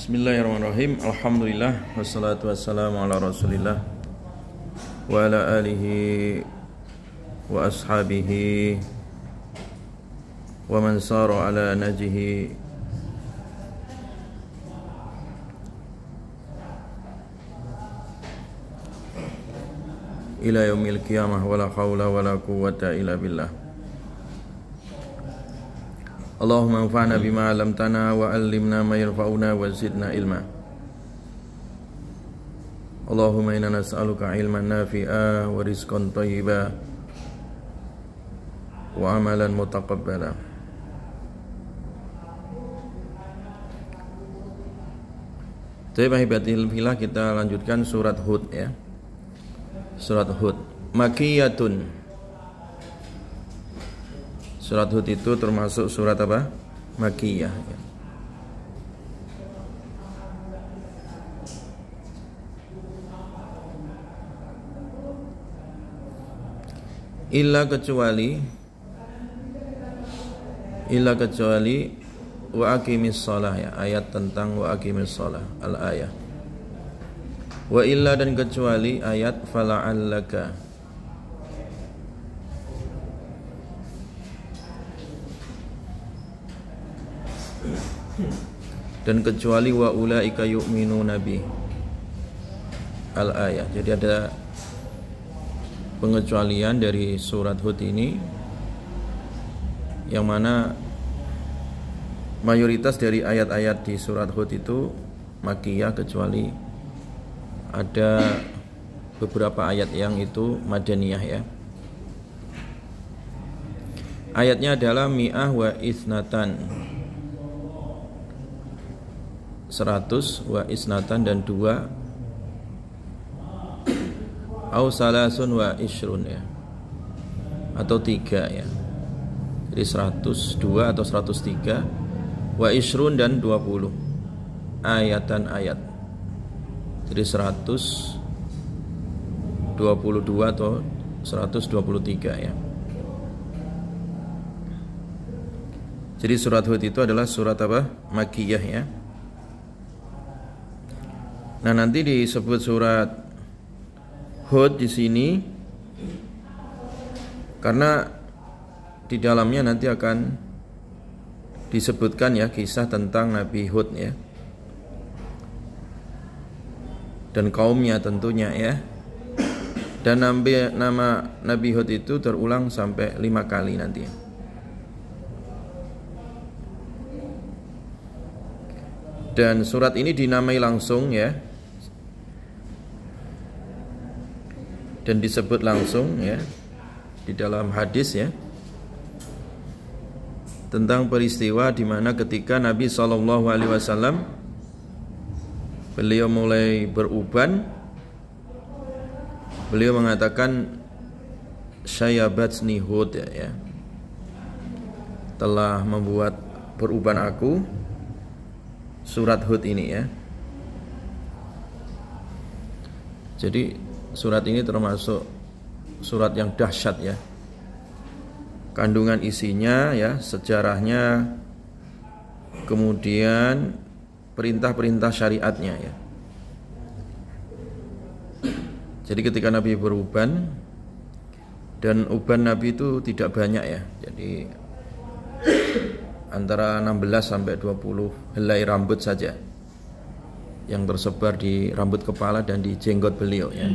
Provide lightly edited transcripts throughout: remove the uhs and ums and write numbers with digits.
Bismillahirrahmanirrahim. Alhamdulillah wassalatu wassalamu ala Rasulillah wa ala alihi wa ashabihi wa man sara ala najihi ila yaumil qiyamah wa la haula wa la quwwata illa billah. Allahumma anfa'na bima 'allamtana wa 'allimna ma yanfa'una wa zidna ilma. Allahumma inna nas'aluka ilman nafi'a wa rizqan thayyiba wa amalan mutaqabbala. Jadi Bahibatil Filah, kita lanjutkan surat Hud ya. Surat Hud Makiyatun. Surat Hud itu termasuk surat apa? Makiyah ya. Illa kecuali wa aqimis shalah ya, ayat tentang wa aqimis shalah, al-ayah. Wa illa dan kecuali ayat fala'allaka. Dan kecuali wa ulaika yu'minuna bi al-ayah. Jadi ada pengecualian dari surat Hud ini, yang mana mayoritas dari ayat-ayat di surat Hud itu makiyah, kecuali ada beberapa ayat yang itu madaniyah ya. Ayatnya adalah mi'ah wa isnatan, 100 wa isnatan dan 2, au salasun wa ishrun ya, atau 3 ya. Jadi 102 atau 103, wa ishrun dan 20 ayatan ayat. Jadi 122 atau 123 ya. Jadi surat Hud itu adalah surat apa? Makiyah ya. Nah, nanti disebut surat Hud di sini karena di dalamnya nanti akan disebutkan ya kisah tentang Nabi Hud ya. Dan kaumnya tentunya ya. Dan nama Nabi Hud itu terulang sampai 5 kali nanti. Dan surat ini dinamai langsung ya. Dan disebut langsung ya di dalam hadis ya tentang peristiwa di mana ketika Nabi SAW beliau mulai beruban, beliau mengatakan syayabatni Hud ya, telah membuat beruban aku surat Hud ini ya. Jadi surat ini termasuk surat yang dahsyat ya. Kandungan isinya ya, sejarahnya, kemudian perintah-perintah syariatnya ya. Jadi ketika Nabi beruban, dan uban Nabi itu tidak banyak ya. Jadi antara 16 sampai 20 helai rambut saja yang tersebar di rambut kepala dan di jenggot beliau ya.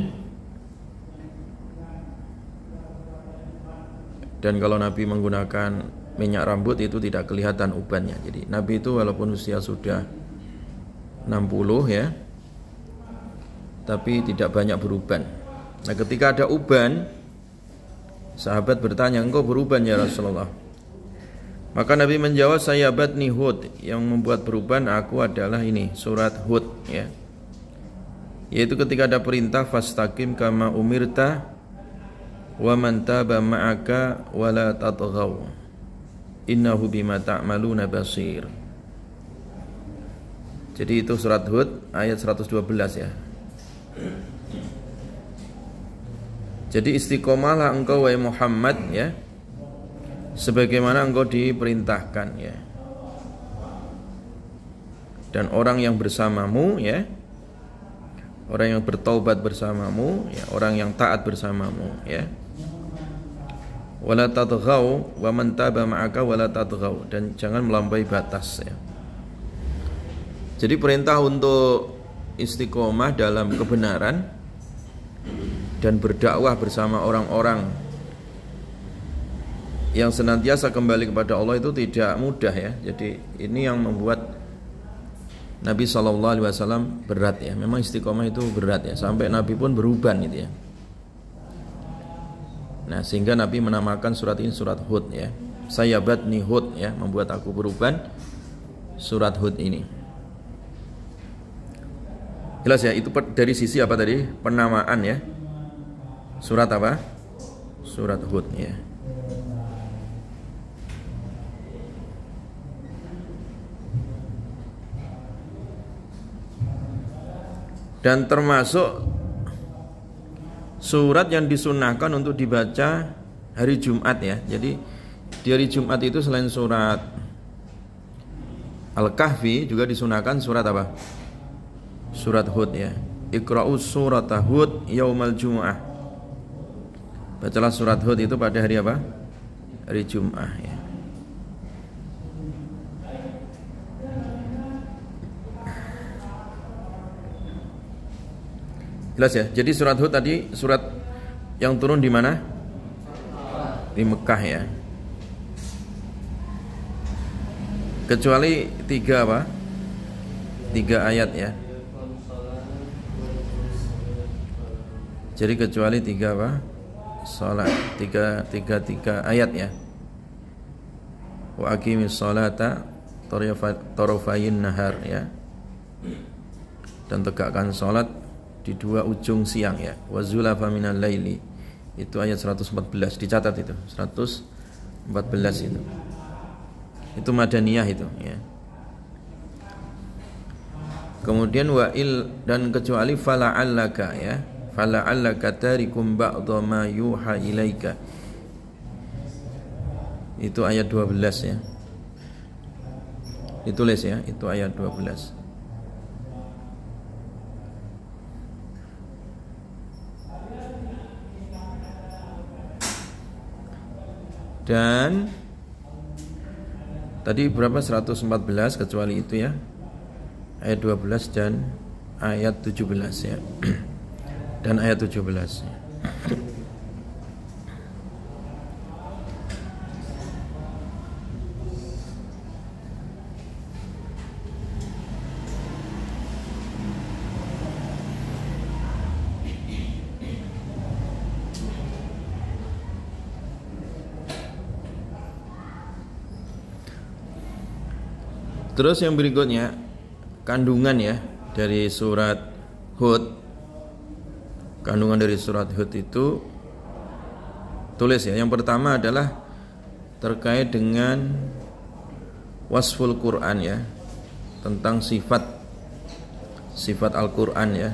Dan kalau Nabi menggunakan minyak rambut itu tidak kelihatan ubannya. Jadi Nabi itu walaupun usia sudah 60 ya, tapi tidak banyak beruban. Nah, ketika ada uban, sahabat bertanya, "Engkau beruban ya Rasulullah?" Maka Nabi menjawab, "Sayabatni Hud, yang membuat beruban aku adalah ini, surat Hud ya. Yaitu ketika ada perintah fastaqim kama umirta wa man taba ma'aka wa la tatghaw innahu bima ta'maluna basir." Jadi itu surat Hud ayat 112 ya. Jadi istiqomahlah engkau wahai Muhammad ya, sebagaimana engkau diperintahkan ya. Dan orang yang bersamamu ya, orang yang bertaubat bersamamu ya, orang yang taat bersamamu ya. Wala tatghaw wa man taba ma'aka wala tatghaw, dan jangan melampaui batas ya. Jadi perintah untuk istiqomah dalam kebenaran dan berdakwah bersama orang-orang yang senantiasa kembali kepada Allah itu tidak mudah ya. Jadi ini yang membuat Nabi SAW berat ya. Memang istiqomah itu berat ya, sampai Nabi pun beruban gitu ya. Nah, sehingga Nabi menamakan surat ini surat Hud ya. Sayabatni Hud ya, membuat aku beruban, surat Hud ini. Jelas ya, itu dari sisi apa tadi? Penamaan ya. Surat apa? Surat Hud ya. Dan termasuk surat yang disunahkan untuk dibaca hari Jumat ya. Jadi di hari Jumat itu selain surat Al-Kahfi juga disunahkan surat apa? Surat Hud ya. Iqra'us surat Hud yaumal Jumu'ah. Bacalah surat Hud itu pada hari apa? Hari Jumat ya. Jelas ya. Jadi surat Hud tadi surat yang turun di mana? Di Mekah ya. Kecuali 3 apa? 3 ayat ya. Jadi kecuali 3 apa? Salat 3 ayat ya. Wa aqimis salata tarafayin nahar ya. Dan tegakkan salat di 2 ujung siang ya. Wa zulafa minal laili. Itu ayat 114, dicatat itu. 114 itu. Itu madaniyah itu ya. Kemudian wa'il, dan kecuali fala'allaka ya. Fala'allaka tarikum ba'dha ma yuha ilaika. Itu ayat 12 ya. Ditulis ya, itu ayat 12. Dan tadi berapa? 114 kecuali itu ya. Ayat 12 dan ayat 17 ya. Dan ayat 17 ya. Terus yang berikutnya kandungan ya dari surat Hud. Kandungan dari surat Hud itu tulis ya. Yang pertama adalah terkait dengan wasful Quran ya, tentang sifat Al-Quran ya.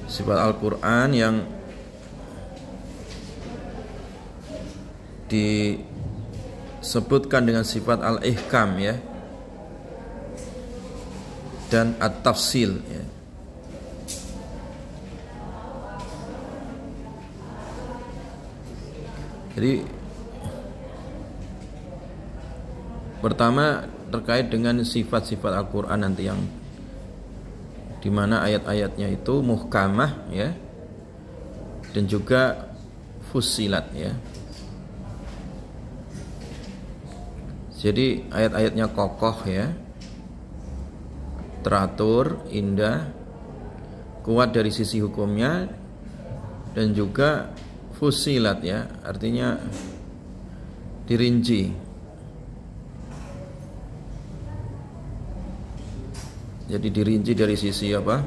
Sifat Al-Quran yang disebutkan dengan sifat al-ihkam ya, dan at-tafsil ya. Jadi pertama terkait dengan sifat-sifat Al-Quran nanti yang dimana ayat-ayatnya itu muhkamah ya, dan juga fussilat ya. Jadi ayat-ayatnya kokoh ya, teratur, indah, kuat dari sisi hukumnya, dan juga fusilat ya, artinya dirinci. Jadi dirinci dari sisi apa?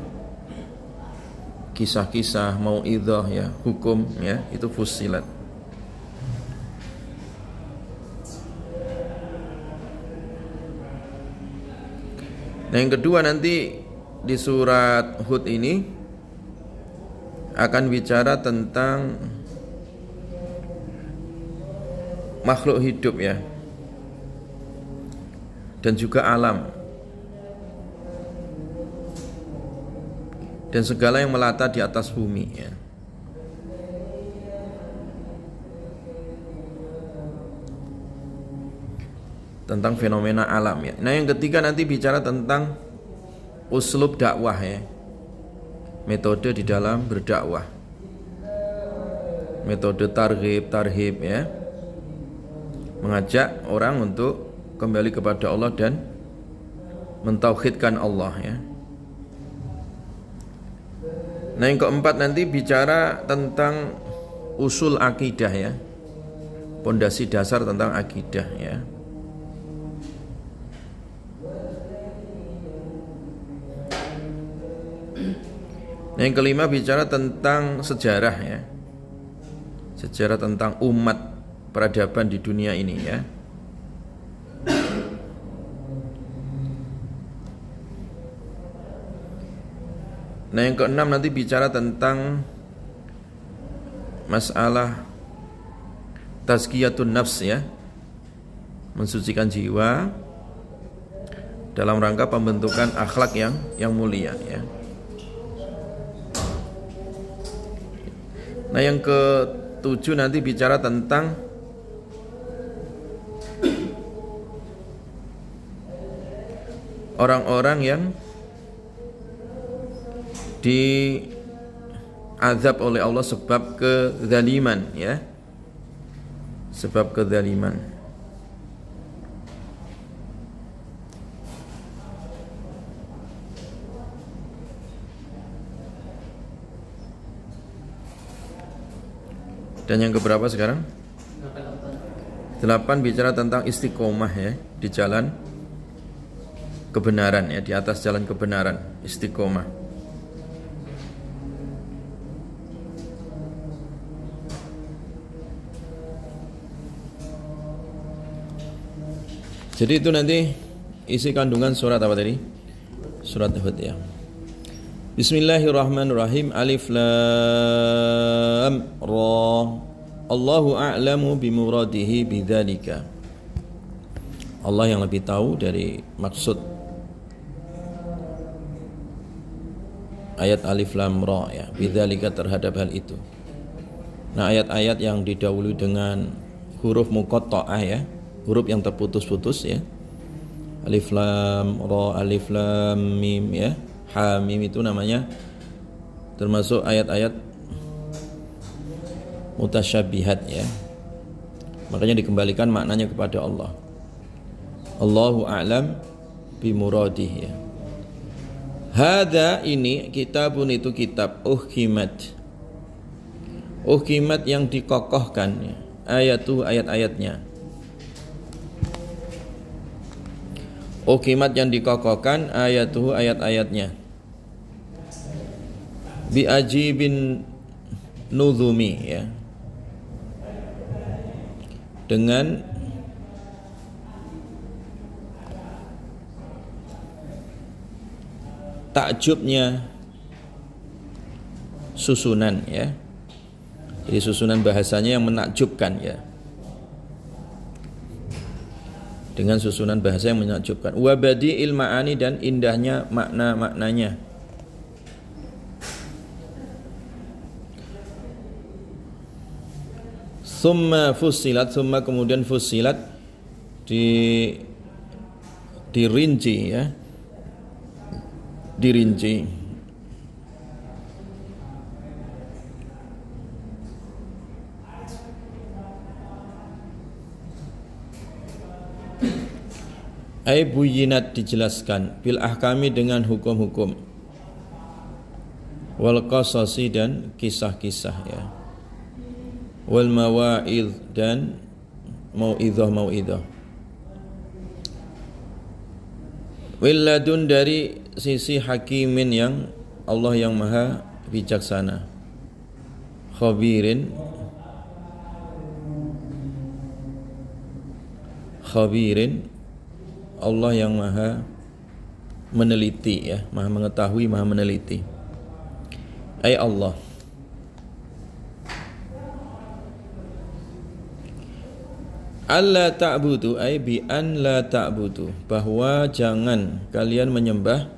Kisah-kisah, mau'idhah ya, hukum ya, itu fusilat. Nah, yang kedua nanti di surat Hud ini akan bicara tentang makhluk hidup ya, dan juga alam, dan segala yang melata di atas bumi ya. Tentang fenomena alam ya. Nah, yang ketiga nanti bicara tentang uslub dakwah ya, metode di dalam berdakwah, metode targhib tarhib ya, mengajak orang untuk kembali kepada Allah dan mentauhidkan Allah ya. Nah, yang keempat nanti bicara tentang usul akidah ya, pondasi dasar tentang akidah ya. Nah, yang kelima bicara tentang sejarah ya, sejarah tentang umat peradaban di dunia ini ya. Nah, yang keenam nanti bicara tentang masalah tazkiyatun nafs ya, mensucikan jiwa dalam rangka pembentukan akhlak yang mulia ya. Nah, yang ketujuh nanti bicara tentang orang-orang yang diazab oleh Allah sebab kezaliman ya, sebab kezaliman. Dan yang keberapa sekarang? 8 bicara tentang istiqomah ya, di jalan kebenaran ya, di atas jalan kebenaran, istiqomah. Jadi itu nanti isi kandungan surat apa tadi? Surat Hud ya. Bismillahirrahmanirrahim. Alif lam ra. Allahu a'lamu bimuradihi bidzalika. Allah yang lebih tahu dari maksud ayat alif lam ra ya, bidzalika terhadap hal itu. Nah, ayat-ayat yang didahului dengan huruf muqatta'ah ya, huruf yang terputus-putus ya. Alif lam ra, alif lam mim ya. Ha mim itu namanya termasuk ayat-ayat mutasyabihat ya. Makanya dikembalikan maknanya kepada Allah. Allahu a'lam bi muradih ya. Hadza ini kitabun itu kitab uhkimat. Uhkimat yang dikokohkan ya. Ayatu ayat-ayatnya. Uhkimat yang dikokohkan ayatuhu ayat-ayatnya. Bi ajibin nuzumi ya. Dengan takjubnya susunan ya. Jadi susunan bahasanya yang menakjubkan ya. Dengan susunan bahasa yang menakjubkan. Wa badi'il ma'ani dan indahnya makna-maknanya. Summa fussilat, summa kemudian fussilat dirinci ya. Dirinci. Ai buyinat dijelaskan bil ahkami dengan hukum-hukum. Wal qasasi dan kisah-kisah ya. Wal mawa'idh dan mau'idhah. Willadun dari sisi hakimin yang Allah yang maha bijaksana. Khabirin Allah yang maha meneliti ya, maha mengetahui, maha meneliti. Ai Allah. Alla ta'budu ay bi an la ta'budu, bahwa jangan kalian menyembah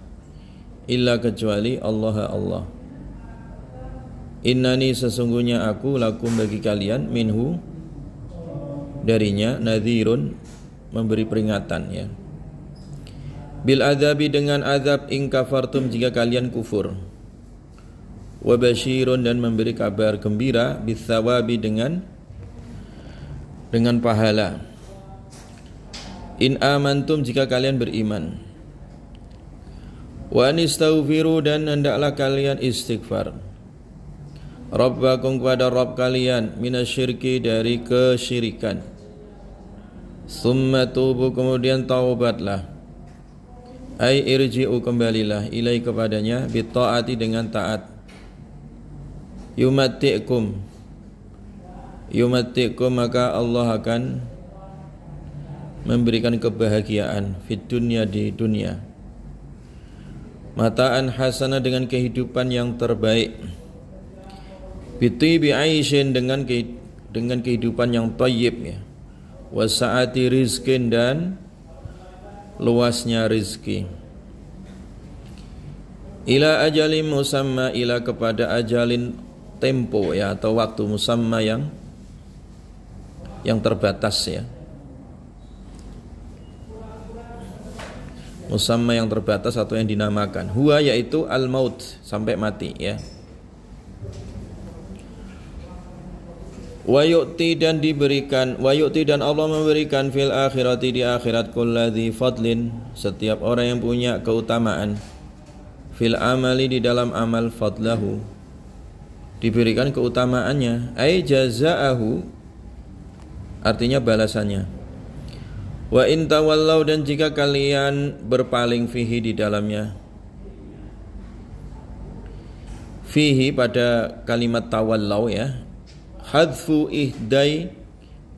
illa kecuali Allah. Innani sesungguhnya aku lakum bagi kalian minhu darinya nadhirun memberi peringatan ya. Bil adzabi dengan azab in kafartum jika kalian kufur. Wa basyirun dan memberi kabar gembira bis tsawabi dengan pahala. In amantum jika kalian beriman. Wa anistaghfiru dan hendaklah kalian istighfar. Rabbakum kepada Rabb kalian minasyirki dari kesyirikan. Summa tubu kemudian taubatlah. Ai irji'u kembalilah ilai kepadanya bi taati dengan taat. Yumatikum maka Allah akan memberikan kebahagiaan fid dunya di dunia. Mataan hasanah dengan kehidupan yang terbaik. Bitibi aisyin dengan kehidupan yang thayyib ya. Wasaati rizkin dan luasnya rizki. Ila ajalin musamma ila kepada ajalin tempo ya atau waktu musamma yang terbatas ya. Musamma yang terbatas atau yang dinamakan. Huwa yaitu al-maut sampai mati ya. Wa yu'ti dan Allah memberikan fil akhirati di akhirat kulladzi fadlin setiap orang yang punya keutamaan fil amali di dalam amal fadlahu diberikan keutamaannya ai jazaahu artinya balasannya. Wa in tawallau dan jika kalian berpaling fihi di dalamnya. Fihi pada kalimat tawallau ya. Hadfu ihdai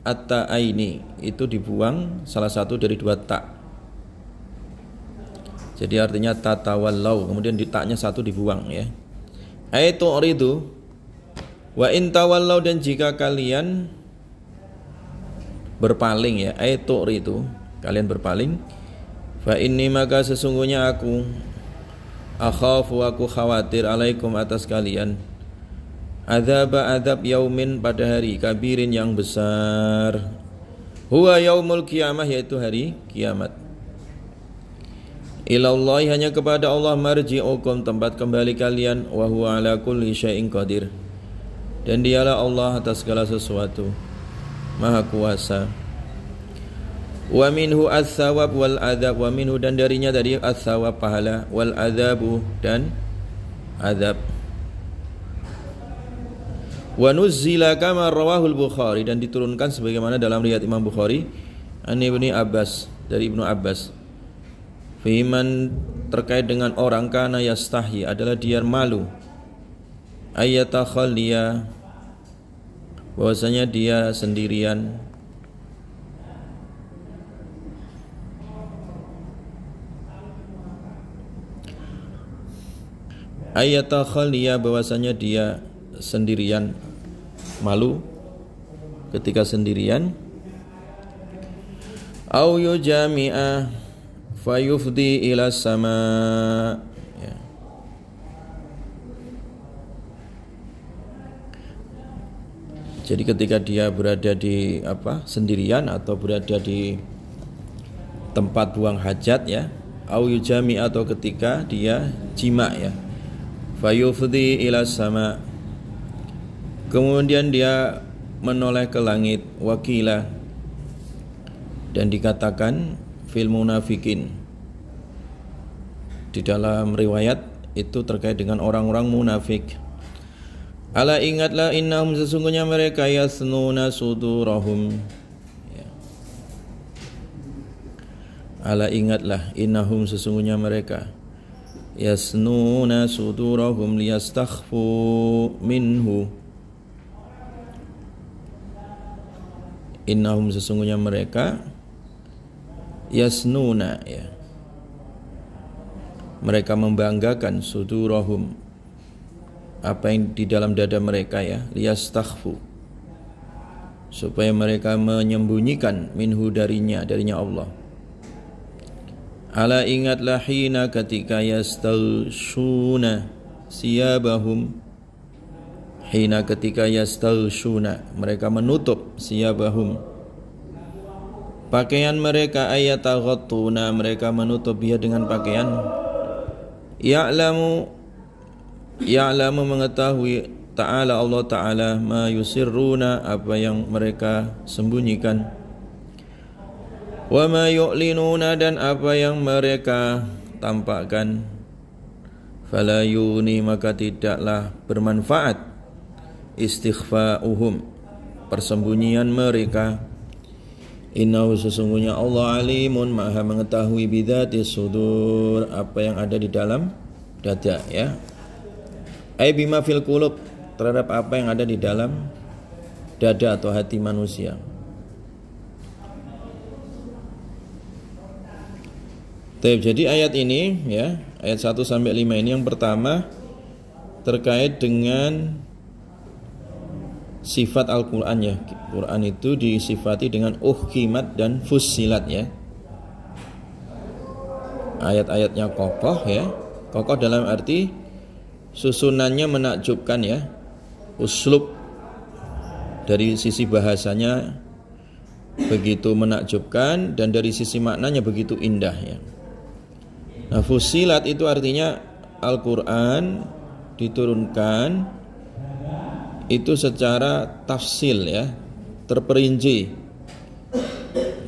at-ta'aini itu dibuang salah satu dari dua ta. Jadi artinya tatawallau kemudian di ta-nya satu dibuang ya. Aitu uridu wa in tawallau dan jika kalian berpaling ya, aitu itu kalian berpaling. Fa inni maka sesungguhnya aku akhafu aku khawatir alaikum atas kalian Azab yaumin, pada hari kabirin yang besar. Huwa yaumul qiyamah, yaitu hari kiamat. Ilallahi, hanya kepada Allah, marji'ukum, tempat kembali kalian, wa huwa ala kulli syai'in qadir, dan dialah Allah atas segala sesuatu, maha kuasa. Wa minhu as-sawab wal adzab, wa minhu, dan darinya dari as-sawab pahala, wal adzabu, dan azab. Wa nuzzila kama rawahul Bukhari, dan diturunkan sebagaimana dalam riwayat Imam Bukhari an Ibnu Abbas, dari Ibnu Abbas. Fiman, terkait dengan orang kana yastahi, adalah dia malu, ayatakhalliya, bahwasanya dia sendirian, ayatakhalliya, bahwasanya dia sendirian, malu ketika sendirian. Au yujami'a fayufdi ila sama, ya. Jadi ketika dia berada di sendirian atau berada di tempat buang hajat, ya, au yujami, atau ketika dia jima, ya, fayufdi ila sama, kemudian dia menoleh ke langit, wakila, dan dikatakan fil munafikin, di dalam riwayat itu terkait dengan orang-orang munafik. Ala, ingatlah, innahum, sesungguhnya mereka, yasnuna sudurahum, ya. Ala, ingatlah, innahum, sesungguhnya mereka, yasnuna sudurahum liyastakhfu minhu. Innahum, sesungguhnya mereka, yasnuna, ya, mereka membanggakan, sudurahum, apa yang di dalam dada mereka, ya, liyastakhfu, supaya mereka menyembunyikan, minhu, darinya Allah. Ala, ingatlah, hina, ketika, yastalshuna siyabahum, hina, ketika, yastalshuna, mereka menutup, siyabahum, pakaian mereka, ayataghattuna, mereka menutup dia dengan pakaian. Ya'lamu, mengetahui, ta'ala, Allah Ta'ala, ma yusirruna, apa yang mereka sembunyikan, wa ma yu'linuna, dan apa yang mereka tampakkan. Fala yuni, maka tidaklah bermanfaat, istighfa'uhum, persembunyian mereka. Innahu, sesungguhnya Allah, alimun, maha mengetahui, bidzatis sudur, apa yang ada di dalam dada, ya, ai bima fil qulub, terhadap apa yang ada di dalam dada atau hati manusia. Jadi ayat ini, ya, ayat 1 sampai 5 ini, yang pertama terkait dengan sifat Al-Quran, ya. Quran itu disifati dengan uhkimat dan fussilat, ya. Ayat-ayatnya kokoh, ya. Kokoh dalam arti susunannya menakjubkan, ya. Uslub dari sisi bahasanya begitu menakjubkan, dan dari sisi maknanya begitu indah, ya. Nah, fussilat itu artinya Al-Quran diturunkan itu secara tafsil, ya, terperinci,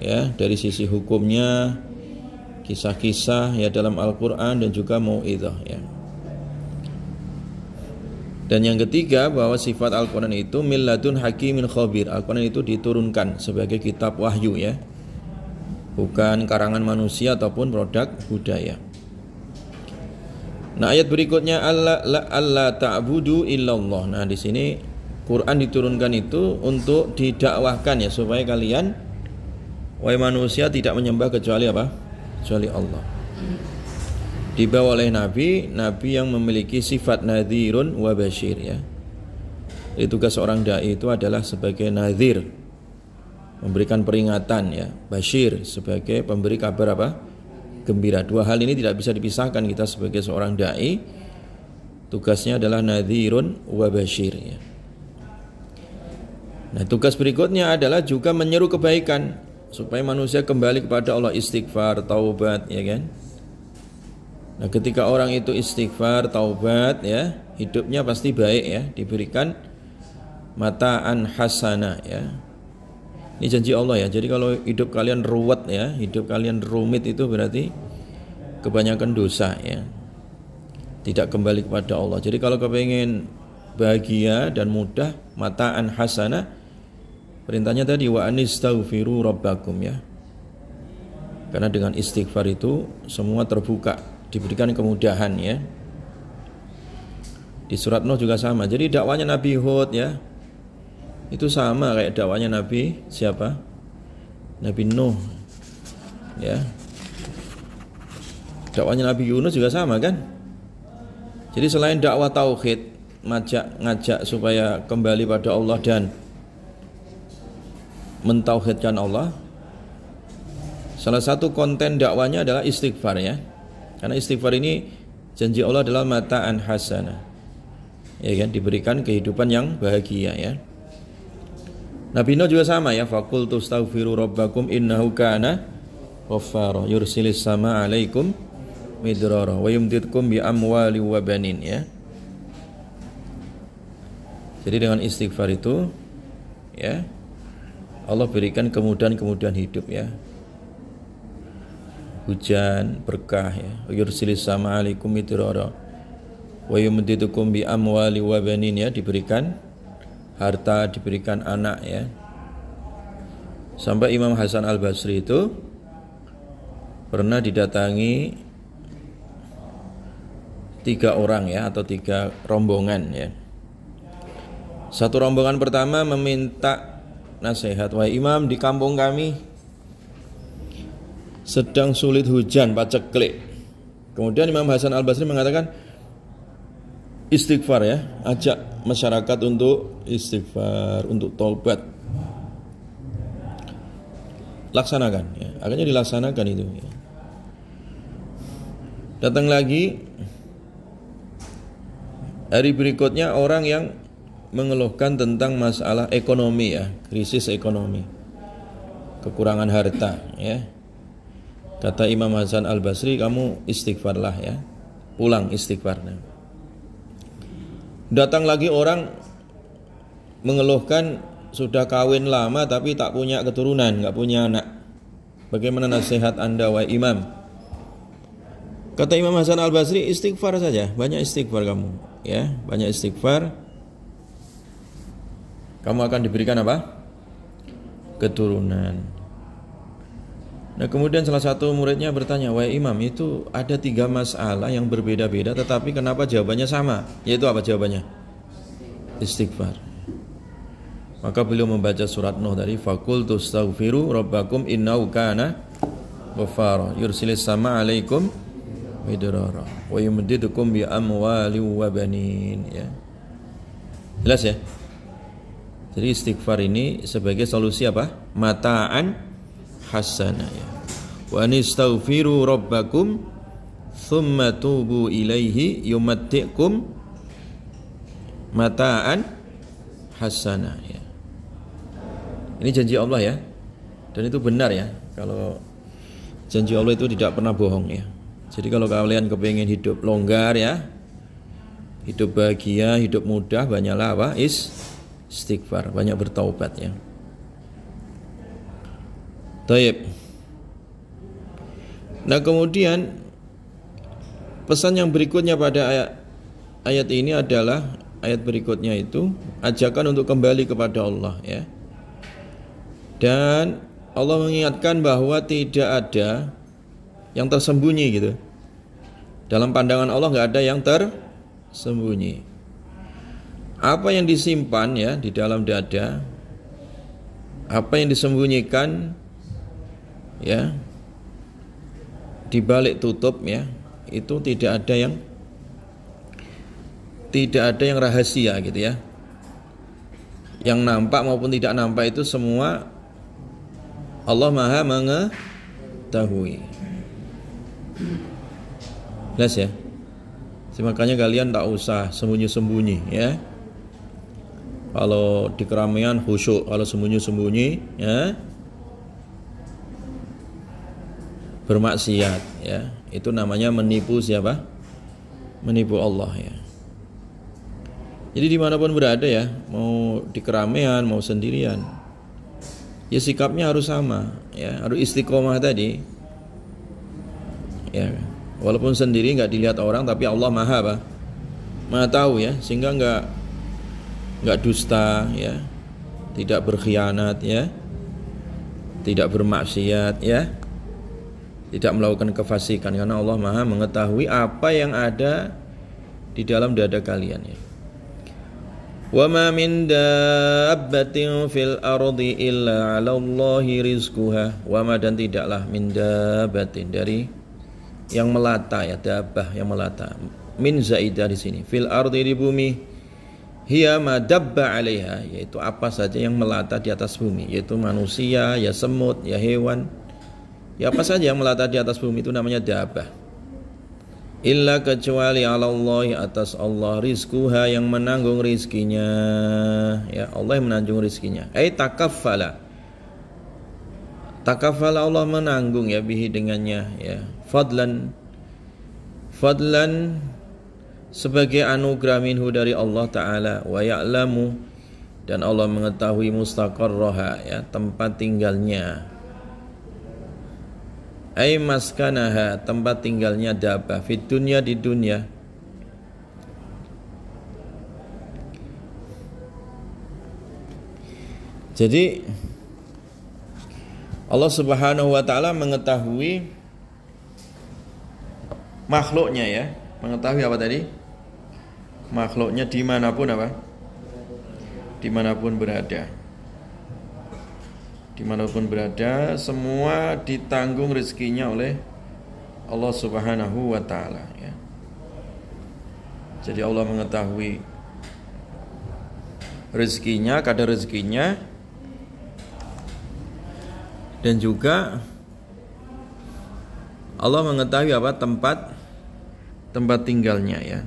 ya, dari sisi hukumnya, kisah-kisah, ya, dalam Al-Quran, dan juga mau'izah, ya. Dan yang ketiga, bahwa sifat Al-Quran itu milladun hakimin khabir, Al-Quran itu diturunkan sebagai kitab wahyu, ya, bukan karangan manusia ataupun produk budaya. Nah, ayat berikutnya, alla ta'budu illallah. Nah, di sini Quran diturunkan itu untuk didakwahkan, ya, supaya kalian, wahai manusia, tidak menyembah kecuali apa? Kecuali Allah. Dibawa oleh nabi yang memiliki sifat nadhirun wa basyir, ya. Jadi tugas seorang dai itu adalah sebagai nadhir, memberikan peringatan, ya, basyir sebagai pemberi kabar apa? Gembira. Dua hal ini tidak bisa dipisahkan. Kita sebagai seorang dai Tugasnya adalah nadhirun wa basyir ya. Nah, tugas berikutnya adalah juga menyeru kebaikan supaya manusia kembali kepada Allah, istighfar, taubat ya kan. Nah, ketika orang itu istighfar, taubat ya, hidupnya pasti baik ya, diberikan mataan hasanah ya. Ini janji Allah ya. Jadi kalau hidup kalian ruwet ya, hidup kalian rumit, itu berarti kebanyakan dosa ya. Tidak kembali kepada Allah. Jadi kalau kepengen bahagia dan mudah, mataan hasanah, perintahnya tadi wa anistaghfiru rabbakum ya. Karena dengan istighfar itu semua terbuka, diberikan kemudahan ya. Di surat Nuh juga sama. Jadi dakwanya Nabi Hud ya, itu sama kayak dakwanya Nabi siapa? Nabi Nuh ya. Dakwanya Nabi Yunus juga sama kan? Jadi selain dakwah tauhid, ngajak supaya kembali pada Allah dan mentauhidkan Allah, salah satu konten dakwanya adalah istighfar ya. Karena istighfar ini janji Allah adalah mataan hasanah. Ya kan, diberikan kehidupan yang bahagia ya. Nabi Nuh juga sama ya, faqultu astaghfiru rabbakum innahu kana ghaffara yursilis sama alaikum midrara wa yumdidkum bi amwali wa banin ya. Jadi dengan istighfar itu ya, Allah berikan kemudahan-kemudahan hidup ya. Hujan berkah ya, yursilis sama alaikum midrara wa yumdidkum bi amwali wa banin ya, diberikan harta, diberikan anak ya. Sampai Imam Hasan Al-Basri itu pernah didatangi 3 orang ya, atau 3 rombongan ya. Satu rombongan pertama meminta nasihat, wahai Imam, di kampung kami sedang sulit hujan, paceklik. Kemudian Imam Hasan Al-Basri mengatakan istighfar ya, ajak masyarakat untuk istighfar, untuk taubat. Laksanakan ya. Akhirnya dilaksanakan itu ya. Datang lagi hari berikutnya orang yang mengeluhkan tentang masalah ekonomi ya, krisis ekonomi, kekurangan harta ya. Kata Imam Hasan Al-Basri, kamu istighfarlah ya, pulang istighfarnya. Datang lagi orang mengeluhkan sudah kawin lama tapi tak punya keturunan, nggak punya anak. Bagaimana nasihat Anda wahai Imam? Kata Imam Hasan Al-Basri, istighfar saja, banyak istighfar kamu ya, banyak istighfar. Kamu akan diberikan apa? Keturunan. Nah, kemudian salah satu muridnya bertanya, wahai Imam, itu ada 3 masalah yang berbeda-beda, tetapi kenapa jawabannya sama? Yaitu apa jawabannya? Istighfar. Maka beliau membaca surat Nuh tadi, faqultu astaghfiru rabbakum innahu kana ghaffara yursilis sama alaikum midrara wa yumdidukum bi amwali wa banin ya. Jelas ya? Jadi istighfar ini sebagai solusi apa? Mataan hasanah ya. Wa anistaghfiru rabbakum thumma tubu ilaihi yumatti'kum mataan hasanah ya. Ini janji Allah ya. Dan itu benar ya. Kalau janji Allah itu tidak pernah bohong ya. Jadi kalau kalian kepingin hidup longgar ya, hidup bahagia, hidup mudah, banyaklah apa? Istighfar, banyak bertaubat ya. Taib. Nah, kemudian pesan yang berikutnya pada ayat ini adalah ayat berikutnya itu ajakan untuk kembali kepada Allah ya. Dan Allah mengingatkan bahwa tidak ada yang tersembunyi gitu. Dalam pandangan Allah nggak ada yang tersembunyi. Apa yang disimpan ya di dalam dada, apa yang disembunyikan ya di balik tutup ya, itu tidak ada yang rahasia gitu ya. Yang nampak maupun tidak nampak itu semua Allah Maha mengetahui. Jelas ya? Makanya kalian tak usah sembunyi-sembunyi ya. Kalau di keramaian khusyuk, kalau sembunyi-sembunyi ya bermaksiat ya. Itu namanya menipu siapa? Menipu Allah ya. Jadi dimanapun berada ya, mau di keramaian, mau sendirian, ya sikapnya harus sama ya, harus istiqomah tadi ya. Walaupun sendiri nggak dilihat orang, tapi Allah maha apa? Maha tahu ya, sehingga nggak dusta ya, tidak berkhianat ya, tidak bermaksiat ya, tidak melakukan kefasikan, karena Allah maha mengetahui apa yang ada di dalam dada kalian ya. Wa ma min dabbatin fil ardi illa 'ala Allahi rizquha. Wa ma, dan tidaklah min dabbatin, dari yang melata ya, dabbah yang melata. Min zaidah di sini. Fil ardi, di bumi. Hiya ma dabba 'alaiha, yaitu apa saja yang melata di atas bumi, yaitu manusia, ya semut, ya hewan. Ya apa saja yang melata di atas bumi itu namanya dabbah. Illa, kecuali ala Allah, atas Allah, rizquha, yang menanggung rizkinya ya, Allah yang menanggung rizkinya. Takaffala Allah menanggung ya, bihi dengannya ya, fadlan sebagai anugerah minhu dari Allah Ta'ala. Wa ya'lamu, dan Allah mengetahui mustaqarraha ya, tempat tinggalnya. Maskanaha, tempat tinggalnya dabbah, fit dunya, di dunia. Jadi Allah Subhanahu wa Ta'ala mengetahui makhluknya ya, mengetahui apa tadi? Makhluknya dimanapun apa? Dimanapun berada. Dimanapun berada, semua ditanggung rezekinya oleh Allah Subhanahu wa Ta'ala ya. Jadi Allah mengetahui rezekinya, kadar rezekinya, dan juga Allah mengetahui apa? tempat tinggalnya ya.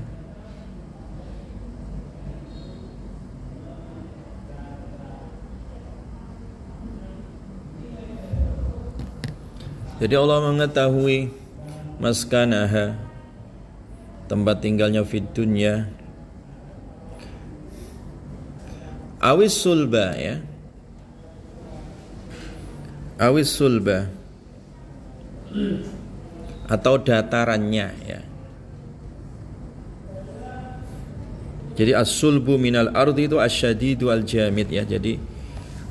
Jadi Allah mengetahui maskanaha, tempat tinggalnya fid dunya, awis sulba ya, awis sulba, atau datarannya ya. Jadi as-sulbu minal ardi itu asyadidu al-jamid ya. Jadi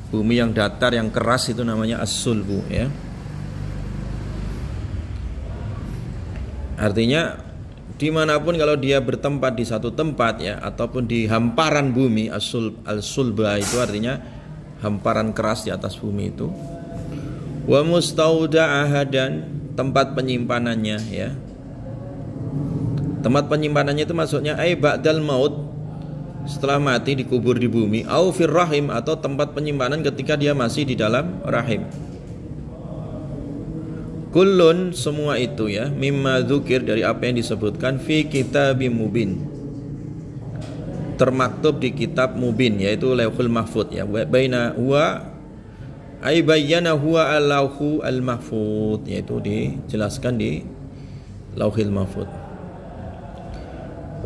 bumi yang datar, yang keras itu namanya as-sulbu ya. Artinya dimanapun kalau dia bertempat di satu tempat ya, ataupun di hamparan bumi, al-sulba itu artinya hamparan keras di atas bumi itu. Wa mustauda'aha, dan tempat penyimpanannya ya. Tempat penyimpanannya itu maksudnya ba'dal maut, setelah mati dikubur di bumi, au fir rahim, atau tempat penyimpanan ketika dia masih di dalam rahim. Kullun, semua itu ya, mimma dzukir, dari apa yang disebutkan, fi kitabim mubin, termaktub di kitab mubin, yaitu lauhul mahfud ya. Baina huwa bayyana huwa al-lauhu al-mahfud, yaitu dijelaskan di lauhil mahfud.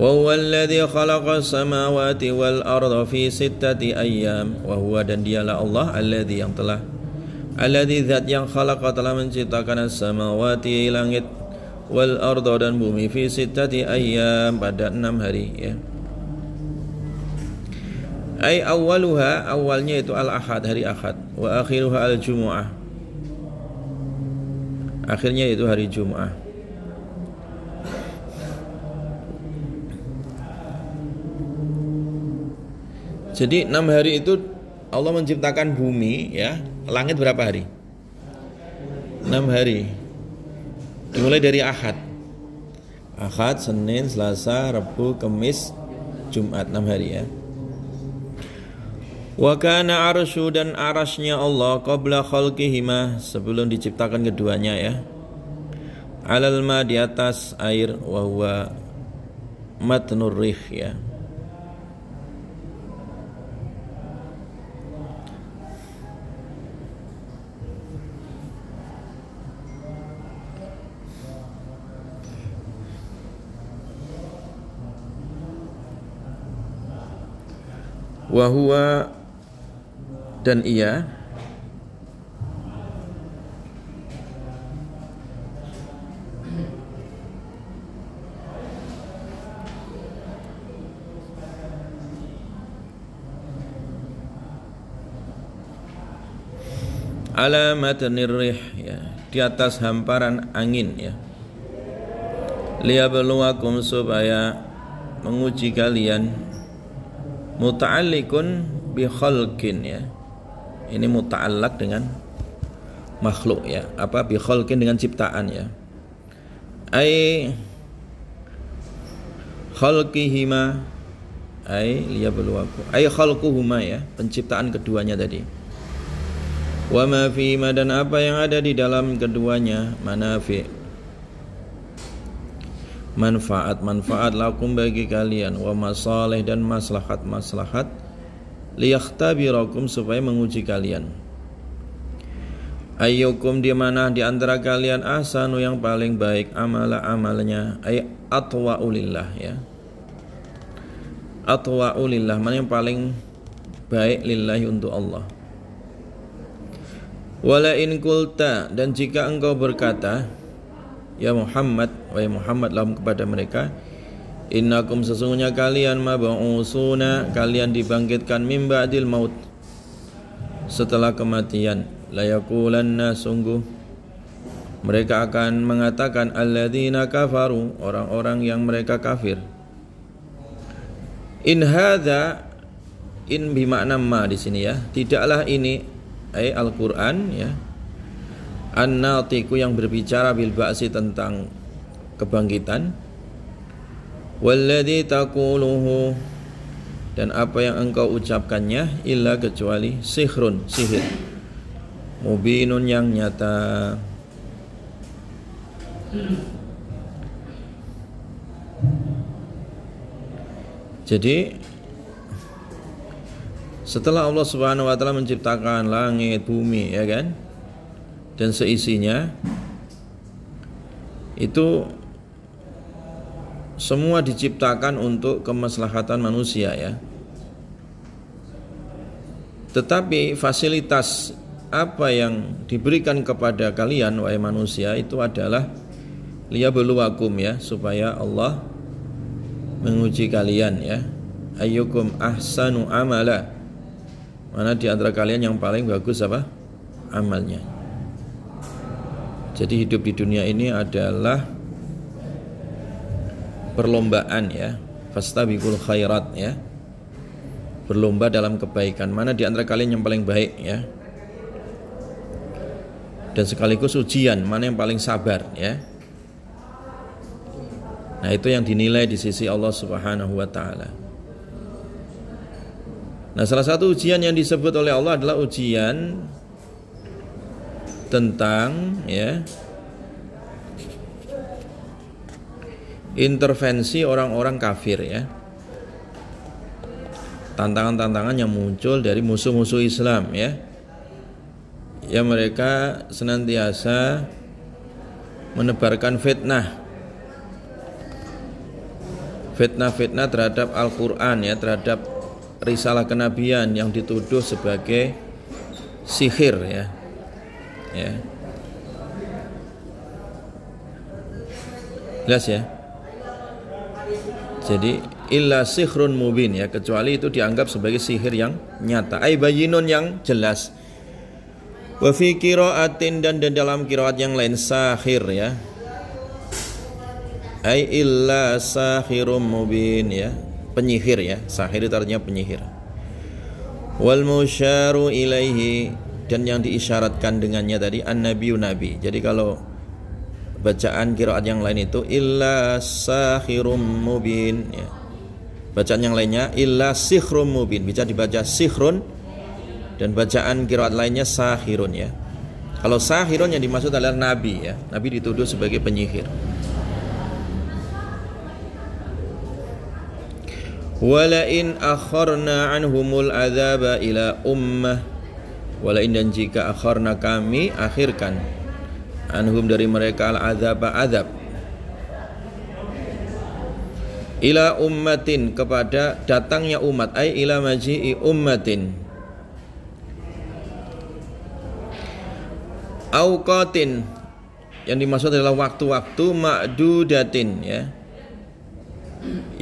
Wa huwa alladhi khalaqa samawati wal arda fi sittati ayyam, wa huwa, dan dialah Allah, alladhi, yang telah, alladzi, zat yang khalaqa, telah menciptakan as-samawati, langit, wal arda, dan bumi, fi sittati ayyam, pada 6 hari ya. Awwaluha, awalnya itu al-ahad, hari Ahad, wa akhiruha al-jumu'ah, akhirnya itu hari Jum'ah. Jadi 6 hari itu Allah menciptakan bumi ya. Langit berapa hari? 6 hari. Dimulai dari Ahad. Ahad, Senin, Selasa, Rabu, Kamis, Jumat, 6 hari ya. Wa kana arsyu, dan arasnya Allah, qabla khalqihima, sebelum diciptakan keduanya ya. Alal ma, di atas air, wa huwa matnur rih ya. Wa huwa, dan ia ala matnir rih ya, di atas hamparan angin ya. Liyabluwakum, supaya menguji kalian. Muta'alliqun bi khalqin ya. Ini muta'allaq dengan makhluk ya. Apa bi khalqin, dengan ciptaan ya. Ai khalqihima, ai liyabluwakum, ai khalquhuma ya, penciptaan keduanya tadi. Wa ma fi ma, dan apa yang ada di dalam keduanya, manafi, manfaat lakum bagi kalian, wa masalih, dan maslahat liyakhtabirakum, supaya menguji kalian. Ayyukum, di mana di antara kalian ahsanu, yang paling baik amalnya, ay atwa'u lillah ya. Atwa'u lillah, mana yang paling baik lillahi, untuk Allah. Wala in qulta, dan jika engkau berkata, ya Muhammad, wahai Muhammad, lahum, kepada mereka, innakum, sesungguhnya kalian, mab'usuna, kalian dibangkitkan, min ba'dil maut, setelah kematian. La yaqulanna, sungguh mereka akan mengatakan, alladzina kafaru, orang-orang yang mereka kafir. In hadza, in bimakna ma di sini ya, tidaklah ini, ay Al-Qur'an ya, an-natiqu, yang berbicara bil ba'si, tentang kebangkitan. Walladzi taquluhu, dan apa yang engkau ucapkannya, illa, kecuali sihrun, sihir, mubinun, yang nyata. Jadi setelah Allah Subhanahu wa taala menciptakan langit, bumi ya kan, dan seisinya, itu semua diciptakan untuk kemaslahatan manusia ya. Tetapi fasilitas apa yang diberikan kepada kalian wahai manusia itu adalah liyabluwakum ya, supaya Allah menguji kalian ya. Ayyukum ahsanu amala, mana di antara kalian yang paling bagus apa amalnya. Jadi hidup di dunia ini adalah perlombaan ya, fastabiqul khairat ya, berlomba dalam kebaikan, mana di antara kalian yang paling baik ya, dan sekaligus ujian, mana yang paling sabar ya. Nah, itu yang dinilai di sisi Allah Subhanahu wa taala. Nah, salah satu ujian yang disebut oleh Allah adalah ujian tentang ya, intervensi orang-orang kafir ya. Tantangan-tantangan yang muncul dari musuh-musuh Islam ya. Yang mereka senantiasa menebarkan fitnah terhadap Al-Qur'an ya, terhadap risalah kenabian yang dituduh sebagai sihir ya. Ya. Jelas ya. Jadi illa sihrun mubin ya, kecuali itu dianggap sebagai sihir yang nyata, ai bayyinun, yang jelas. Wa fi qiraatin, dan dalam qiraat yang lain sahir ya, ai illa sahirum mubin ya, penyihir ya. Sahir itu artinya penyihir. Wal musyaru ilaihi, dan yang diisyaratkan dengannya tadi an-nabiyyu, nabi. Jadi kalau bacaan qiraat yang lain itu illa sahirum mubin ya. Bacaan yang lainnya illa sihrun mubin, bisa dibaca sihrun, dan bacaan qiraat lainnya sahirun ya. Kalau sahirun yang dimaksud adalah nabi ya. Nabi dituduh sebagai penyihir. Wala in akharna anhumul adzaba ila ummah, wala in dan jika akharna kami akhirkan anhum dari mereka al adzaba azab ila ummatin kepada datangnya umat, ay ila maji'i ummatin, auqatin yang dimaksud adalah waktu-waktu, ma'dudatin ya,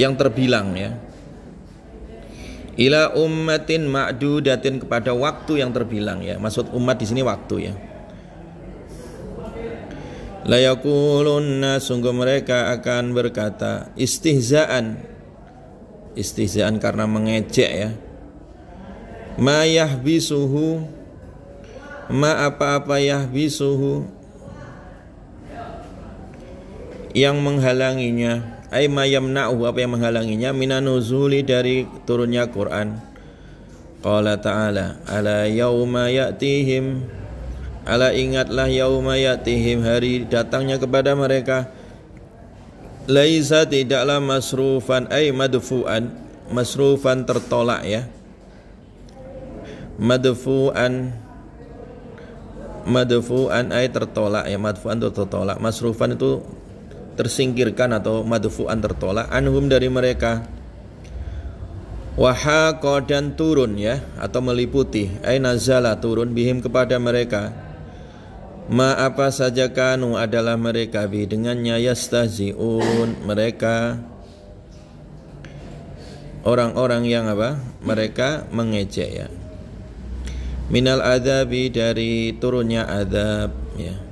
yang terbilang ya, ila ummatin ma'dudatin kepada waktu yang terbilang ya. Maksud umat di sini waktu ya. La yaqulunna, sungguh mereka akan berkata, istihzaan karena mengejek ya. Ma yahbisuhu, ma apa-apa yahbisuhu yang menghalanginya, ay ma yamna'uhu apa yang menghalanginya, minanuzuli dari turunnya Quran. Qala ta'ala ala yauma ya'tihim, ala ingatlah yauma ya'tihim hari datangnya kepada mereka, laisa tidaklah masrufan ay madfu'an, masrufan tertolak ya, madfu'an ay tertolak ya, madfu'an itu tertolak, masrufan itu tersingkirkan atau madfu'an tertolak, anhum dari mereka, wahaqa dan turun ya atau meliputi, ay nazala turun, bihim kepada mereka, ma apa saja kanu adalah mereka, bi dengannya, yastahzi'un mereka orang-orang yang apa, mereka mengejek ya, minal adzabi dari turunnya azab ya.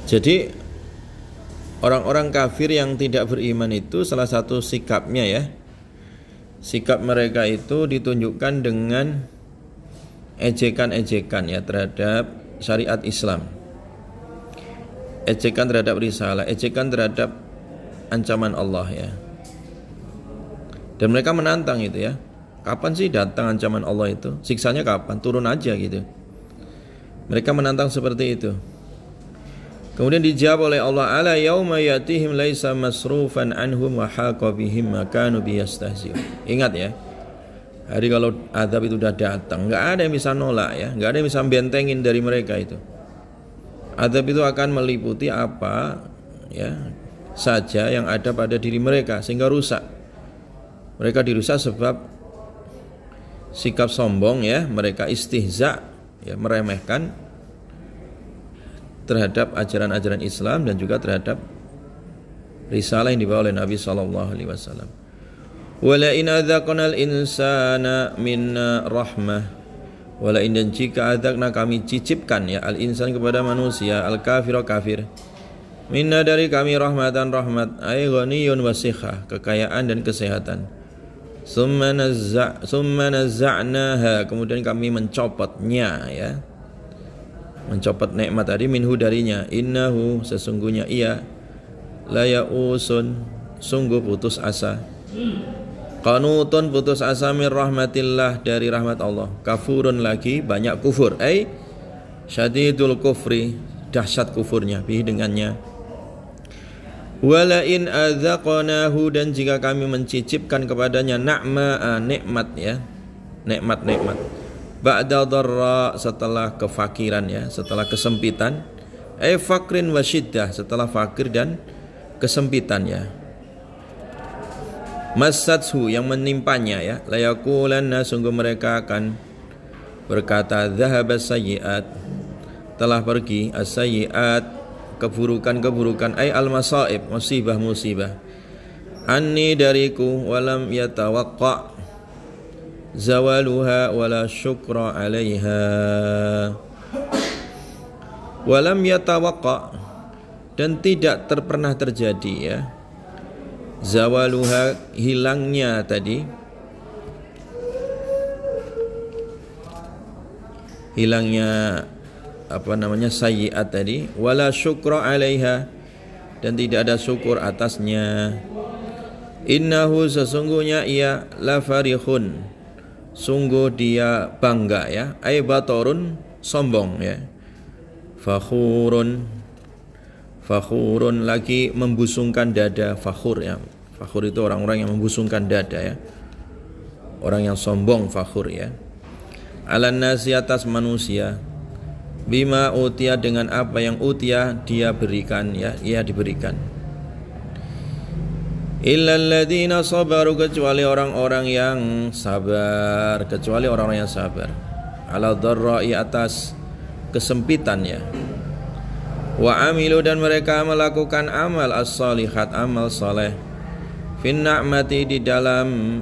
Jadi orang-orang kafir yang tidak beriman itu salah satu sikapnya ya, sikap mereka itu ditunjukkan dengan ejekan-ejekan ya terhadap syariat Islam, ejekan terhadap risalah, ejekan terhadap ancaman Allah ya. Dan mereka menantang itu ya, kapan sih datang ancaman Allah itu, siksanya kapan, turun aja gitu. Mereka menantang seperti itu. Kemudian dijawab oleh Allah, ala yauma yatihim laisa masrufan anhum wa haqa bihim ma kanu biyastahzi'un. Ingat ya, hari kalau azab itu sudah datang, enggak ada yang bisa nolak ya, enggak ada yang bisa bentengin dari mereka itu. Azab itu akan meliputi apa ya saja yang ada pada diri mereka sehingga rusak. Mereka dirusak sebab sikap sombong ya, mereka istihza ya, meremehkan terhadap ajaran-ajaran Islam dan juga terhadap risalah yang dibawa oleh Nabi SAW. Wala in adzaqnal insana minna rahmah, wala in dan jika adzaqna kami cicipkan ya al insan kepada manusia, al kafir kafir, minna dari kami rahmatan rahmat, ay ghaniyun wasikhah kekayaan dan kesehatan, summa nazza'naha kemudian kami mencopotnya ya, mencopot nikmat tadi, minhu darinya, innahu sesungguhnya ia, la ya'usun sungguh putus asa, qanutun putus asa, min rahmatillah dari rahmat Allah, kafurun lagi banyak kufur, ay syadidul kufri dahsyat kufurnya, bih dengannya. Wala in adzaqnahu dan jika kami mencicipkan kepadanya na'ma nikmat ya, nikmat-nikmat, ba'da dharra setelah kefakiran ya, setelah kesempitan, fakrin wa syiddah setelah fakir dan kesempitan ya, massathu yang menimpanya ya, la yaqulanna sungguh mereka akan berkata, dhahabas sayyi'at telah pergi, as-sayyi'at keburukan-keburukan, ay al-masaib musibah-musibah, anni dariku, walam yatawaqqa zawaluha wala syukra alaiha, walam yatawaqqa dan tidak pernah terjadi ya, zawaluha hilangnya tadi, hilangnya apa namanya sayyiat tadi, wala syukra alaiha dan tidak ada syukur atasnya, innahu sesungguhnya ia la farihun sungguh dia bangga ya, ay batorun sombong ya, fakhurun Fakhurun, lagi membusungkan dada. Fakhur ya. Fakhur itu orang-orang yang membusungkan dada ya. Orang yang sombong, fakhur ya. Alan nasi, atas manusia. Bima utia, dengan apa yang utia dia berikan ya, ia diberikan. Illal ladzina sabaru, kecuali orang-orang yang sabar, kecuali orang-orang yang sabar. Ala dharra'i, atas kesempitan ya. Wa amilu, dan mereka melakukan amal as-salihat, amal saleh. Fin na'mati, di dalam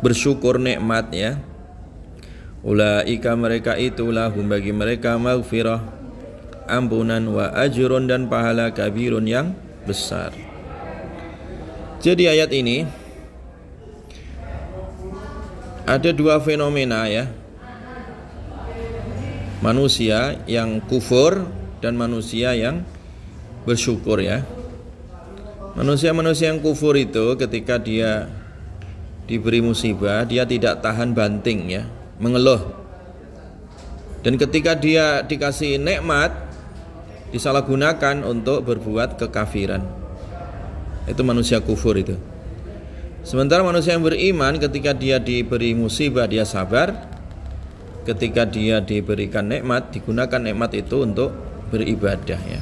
bersyukur nikmat ya. Ulaika, mereka itu, lahum, bagi mereka, maghfirah, ampunan, wa ajrun, dan pahala kabirun, yang besar. Jadi ayat ini ada dua fenomena ya. Manusia yang kufur dan manusia yang bersyukur ya. Manusia-manusia yang kufur itu ketika dia diberi musibah, dia tidak tahan banting ya, mengeluh. Dan ketika dia dikasih nikmat, disalahgunakan untuk berbuat kekafiran. Itu manusia kufur itu. Sementara manusia yang beriman, ketika dia diberi musibah, dia sabar. Ketika dia diberikan nikmat, digunakan nikmat itu untuk beribadah ya.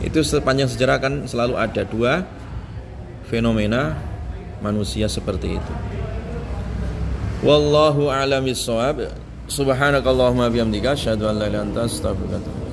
Itu sepanjang sejarah kan selalu ada dua fenomena manusia seperti itu. Wallahu a'lam bishawab. Subhanakallahumma bihamdika asyhadu an la ilaha illa anta astaghfiruka wa atubu ilaik.